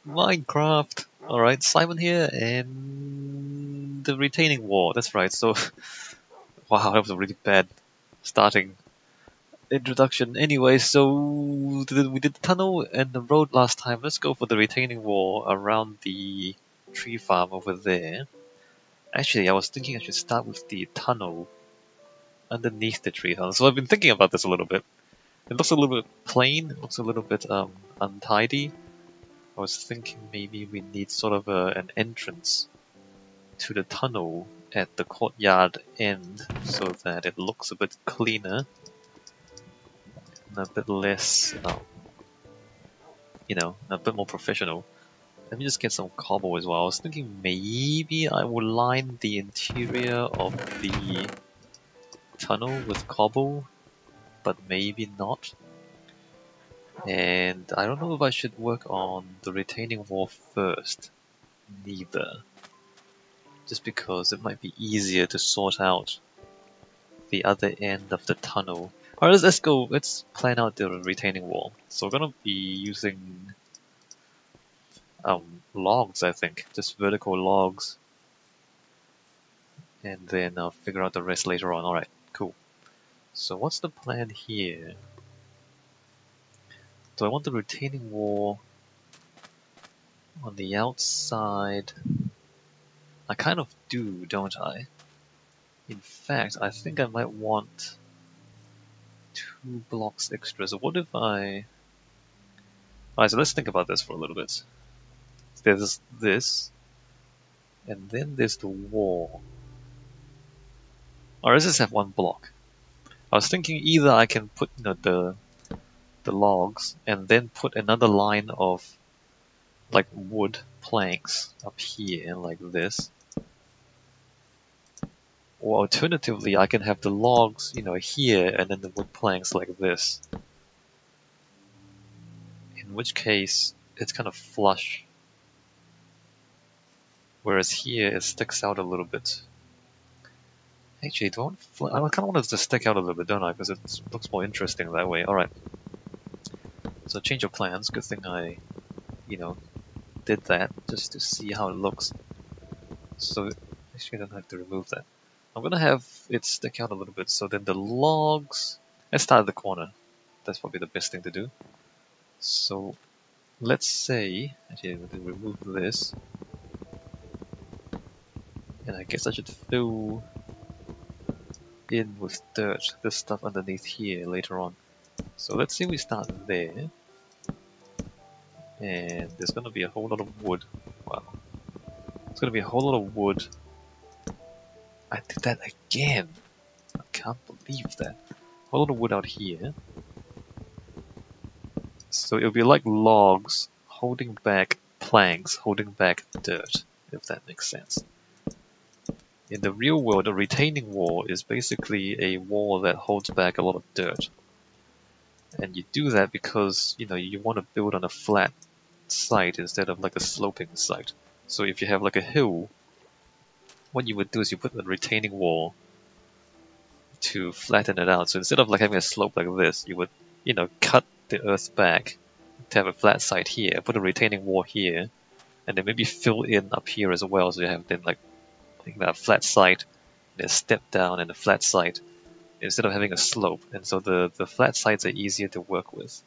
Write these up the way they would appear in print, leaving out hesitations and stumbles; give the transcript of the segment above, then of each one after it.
Minecraft! Alright, Simon here, and the retaining wall, that's right, so... Wow, that was a really bad starting introduction. Anyway, so we did the tunnel and the road last time. Let's go for the retaining wall around the tree farm over there. Actually, I was thinking I should start with the tunnel underneath the tree farm. So I've been thinking about this a little bit. It looks a little bit plain, it looks a little bit untidy. I was thinking maybe we need sort of an entrance to the tunnel at the courtyard end so that it looks a bit cleaner and a bit less, a bit more professional. Let me just get some cobble as well. I was thinking maybe I would line the interior of the tunnel with cobble, but maybe not. And I don't know if I should work on the retaining wall first, neither. Just because it might be easier to sort out the other end of the tunnel. Alright, let's plan out the retaining wall. So we're gonna be using logs, I think, just vertical logs. And then I'll figure out the rest later on. Alright, cool. So what's the plan here? Do I want the retaining wall on the outside? I kind of do, don't I? In fact, I think I might want 2 blocks extra. So what if I... Alright, so let's think about this for a little bit. There's this, and then there's the wall. Or let's just have 1 block. I was thinking either I can put the logs and then put another line of like wood planks up here like this. Or alternatively I can have the logs, here and then the wood planks like this. In which case it's kind of flush. Whereas here it sticks out a little bit. Actually, I kind of want it to stick out a little bit, don't I? Because it looks more interesting that way. Alright. So change of plans. Good thing I, did that just to see how it looks. So actually I don't have to remove that. I'm gonna have it stick out a little bit. So then the logs... Let's start at the corner. That's probably the best thing to do. So let's say... Actually, I'm going to remove this. And I guess I should fill in with dirt this stuff underneath here later on. So let's say we start there. And there's gonna be a whole lot of wood. Wow. There's gonna be a whole lot of wood. I did that again! I can't believe that. A whole lot of wood out here. So it'll be like logs holding back planks, holding back dirt, if that makes sense. In the real world, a retaining wall is basically a wall that holds back a lot of dirt. And you do that because, you want to build on a flat site instead of like a sloping site. So if you have like a hill, what you would do is you put a retaining wall to flatten it out. So instead of like having a slope like this, you would, cut the earth back to have a flat site here, put a retaining wall here, and then maybe fill in up here as well. So you have then like that flat site, and a step down and a flat site, instead of having a slope. And so the flat sides are easier to work with.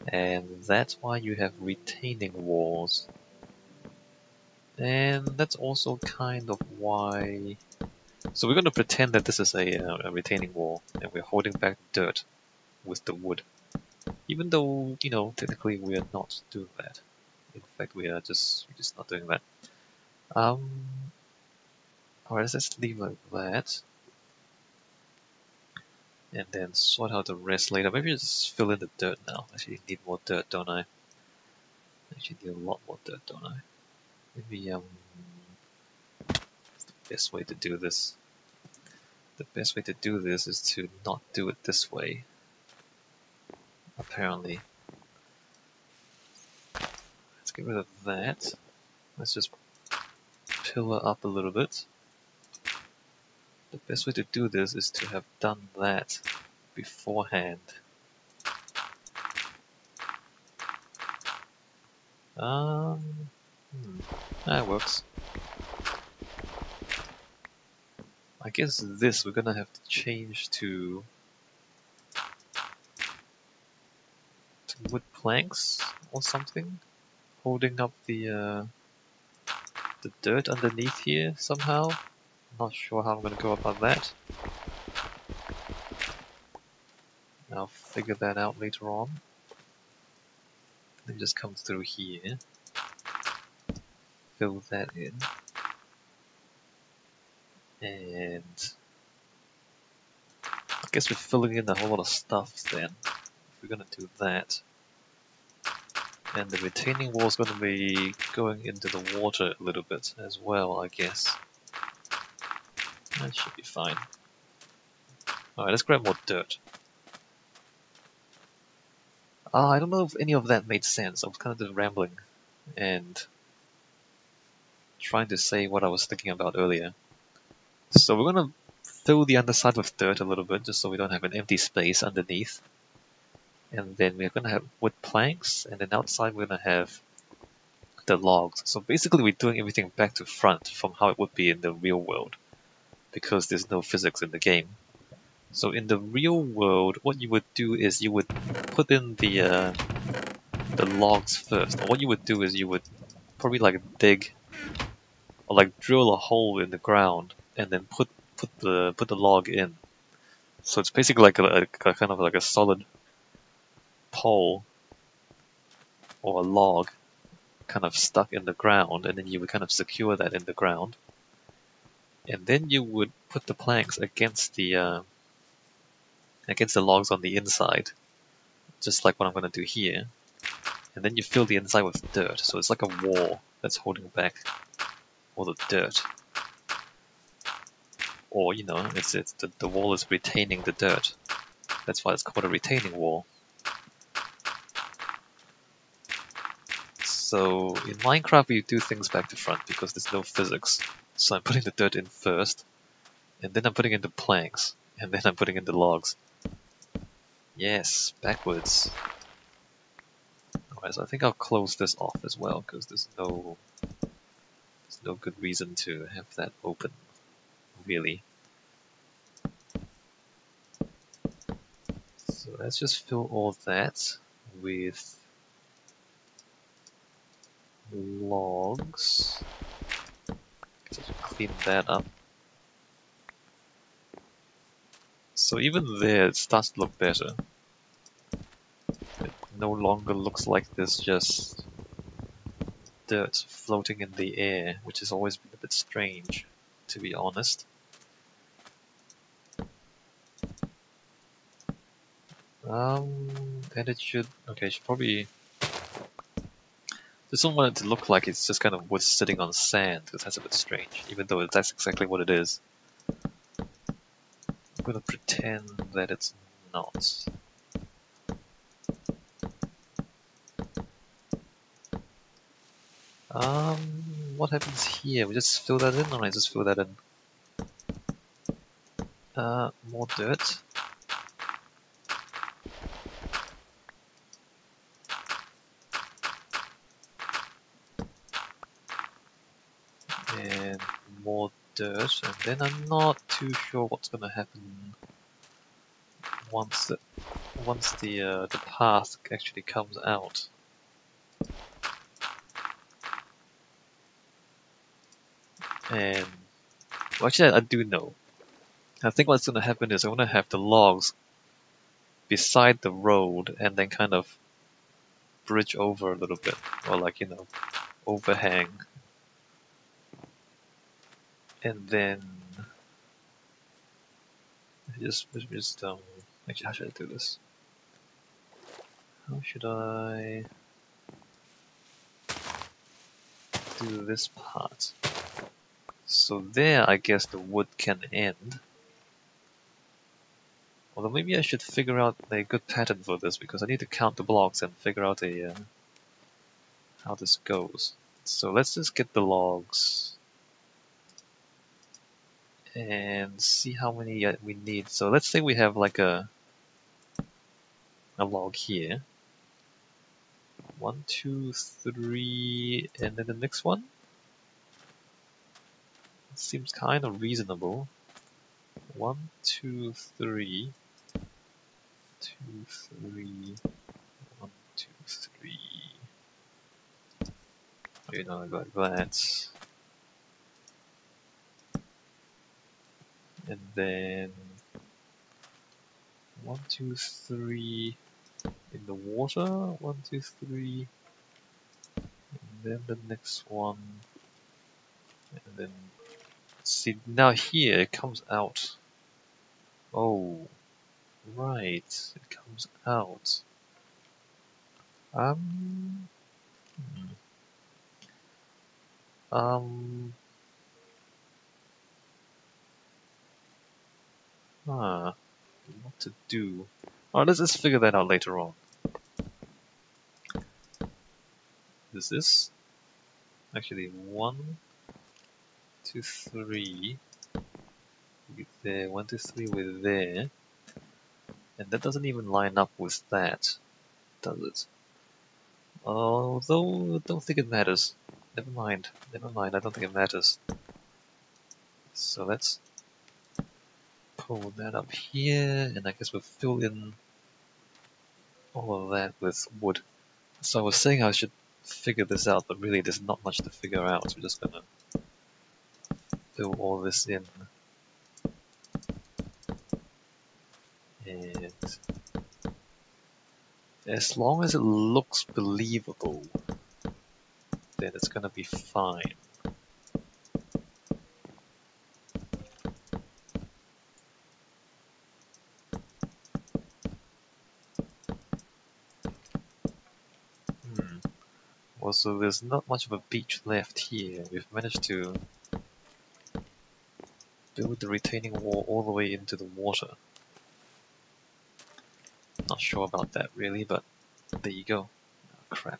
And that's why you have retaining walls. And that's also kind of why... So we're going to pretend that this is a retaining wall, and we're holding back dirt with the wood. Even though, technically we are not doing that. In fact, we're just not doing that. Alright, let's leave like that. And then sort out the rest later. Maybe just fill in the dirt now. Actually need more dirt, don't I? Actually need a lot more dirt, don't I? Maybe it's the best way to do this. The best way to do this is to not do it this way. Apparently. Let's get rid of that. Let's just pillar up a little bit. The best way to do this is to have done that beforehand. Um, that works. I guess this we're gonna have to change to wood planks or something, holding up the dirt underneath here somehow. Not sure how I'm gonna go about that. I'll figure that out later on. Then just come through here, fill that in, and I guess we're filling in a whole lot of stuff then. If we're gonna do that. And the retaining wall is going to be going into the water a little bit as well, I guess. That should be fine. Alright, let's grab more dirt. I don't know if any of that made sense. I was kind of just rambling and trying to say what I was thinking about earlier. So we're going to fill the underside with dirt a little bit, just so we don't have an empty space underneath. And then we're going to have wood planks, and then outside we're going to have the logs. So basically we're doing everything back to front from how it would be in the real world, because there's no physics in the game. So in the real world, what you would do is you would put in the logs first. Or what you would do is you would probably like dig or like drill a hole in the ground and then put the log in. So it's basically like a kind of like a solid pole or a log kind of stuck in the ground, and then you would kind of secure that in the ground. And then you would put the planks against the logs on the inside, just like what I'm going to do here. And then you fill the inside with dirt, so it's like a wall that's holding back all the dirt. Or, you know, it's the wall is retaining the dirt. That's why it's called a retaining wall. So in Minecraft we do things back to front because there's no physics. So I'm putting the dirt in first, and then I'm putting in the planks, and then I'm putting in the logs. Yes, backwards. Alright, so I think I'll close this off as well, because there's no good reason to have that open, really. So let's just fill all that with logs. Just clean that up. So even there, it starts to look better. It no longer looks like there's just dirt floating in the air, which has always been a bit strange, to be honest. And it should... okay, it should probably... just don't want it to look like it's just kind of wood sitting on sand, because that's a bit strange, even though that's exactly what it is. I'm gonna pretend that it's not. What happens here? We just fill that in, or I just fill that in? More dirt. And more dirt, and then I'm not too sure what's gonna happen once the path actually comes out. And well, actually, I do know. I think what's gonna happen is I'm gonna have the logs beside the road, and then kind of bridge over a little bit, or like, you know, overhang. And then just actually, how should I do this? How should I do this part? So there, I guess the wood can end. Although maybe I should figure out a good pattern for this, because I need to count the blocks and figure out how this goes. So let's just get the logs and see how many we need. So let's say we have like a log here. 1, 2, 3, and then the next one? It seems kind of reasonable. 1, 2, 3. 2, 3. 1, 2, 3. You know, like that. And then 1, 2, 3 in the water. 1, 2, 3. And then the next one. And then see now here it comes out. Oh, right, it comes out. Um, hmm. um, what to do? Alright, let's just figure that out later on. Is this actually 1, 2, 3 with there, 1, 2, 3 with there, and that doesn't even line up with that, does it? Although I don't think it matters. Never mind, I don't think it matters. So let's pull that up here, and I guess we'll fill in all of that with wood. So I was saying I should figure this out, but really there's not much to figure out. We're just gonna fill all this in. And as long as it looks believable, then it's gonna be fine. Well, so there's not much of a beach left here. We've managed to build the retaining wall all the way into the water. Not sure about that really, but there you go. Oh, crap.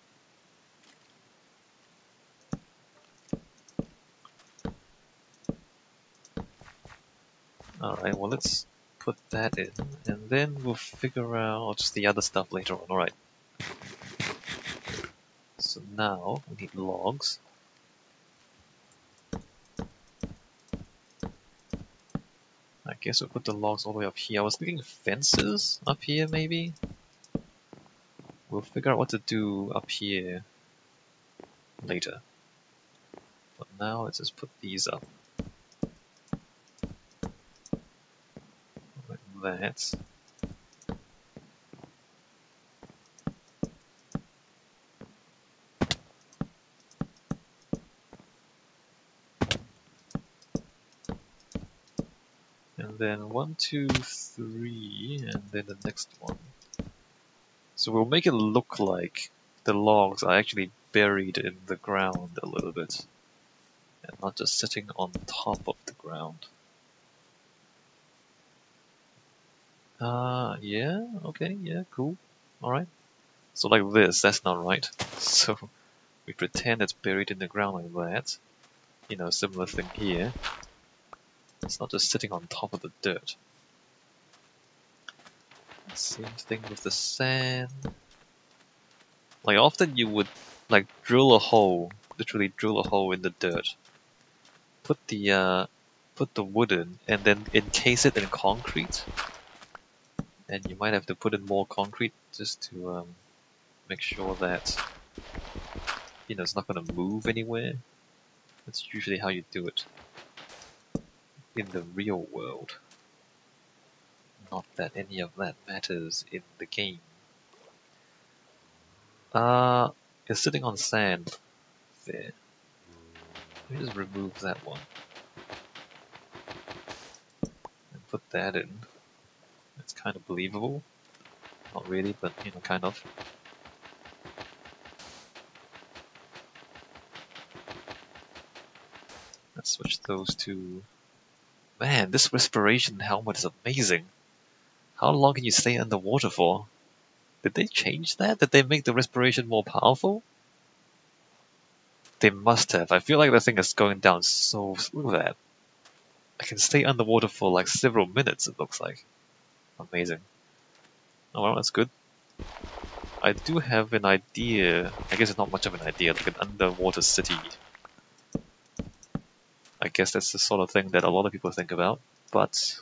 Alright, well let's put that in, and then we'll figure out the other stuff later on. Alright. So now we need logs. I guess we'll put the logs all the way up here. I was thinking fences up here maybe? We'll figure out what to do up here later. But now let's just put these up. Like that. And then 1, 2, 3, and then the next one. So we'll make it look like the logs are actually buried in the ground a little bit, and not just sitting on top of the ground. Yeah, okay, yeah, cool. Alright. So like this, that's not right. So we pretend it's buried in the ground like that. You know, similar thing here. It's not just sitting on top of the dirt. Same thing with the sand. Like often you would like drill a hole, literally drill a hole in the dirt. Put the wood in, and then encase it in concrete. And you might have to put in more concrete just to make sure that it's not going to move anywhere. That's usually how you do it in the real world. Not that any of that matters in the game. It's sitting on sand there. Let me just remove that one and put that in. It's kind of believable. Not really, but kind of. Let's switch those two. Man, this respiration helmet is amazing. How long can you stay underwater for? Did they change that? Did they make the respiration more powerful? They must have. I feel like the thing is going down so slow that I can stay underwater for like several minutes, it looks like. Amazing. Oh well, that's good. I do have an idea. I guess it's not much of an idea, like an underwater city. I guess that's the sort of thing that a lot of people think about, but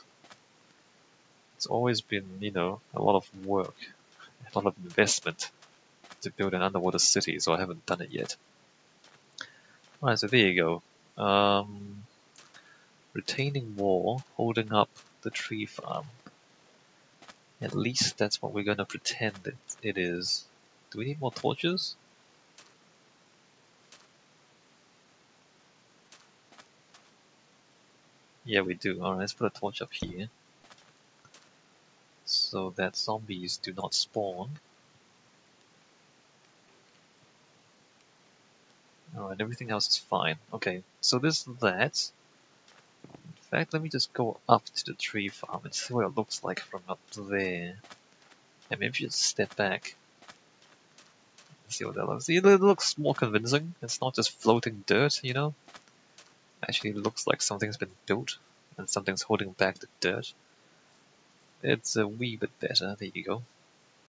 it's always been, you know, a lot of work, a lot of investment to build an underwater city, so I haven't done it yet. Alright, so there you go. Retaining wall holding up the tree farm. At least that's what we're gonna pretend it is. Do we need more torches? Yeah, we do. Alright, let's put a torch up here, so that zombies do not spawn. Alright, everything else is fine. Okay, so this is that. In fact, let me just go up to the tree farm and see what it looks like from up there. And maybe just step back. See what that looks. See, it looks more convincing. It's not just floating dirt, you know? Actually, it looks like something's been built and something's holding back the dirt. It's a wee bit better. There you go.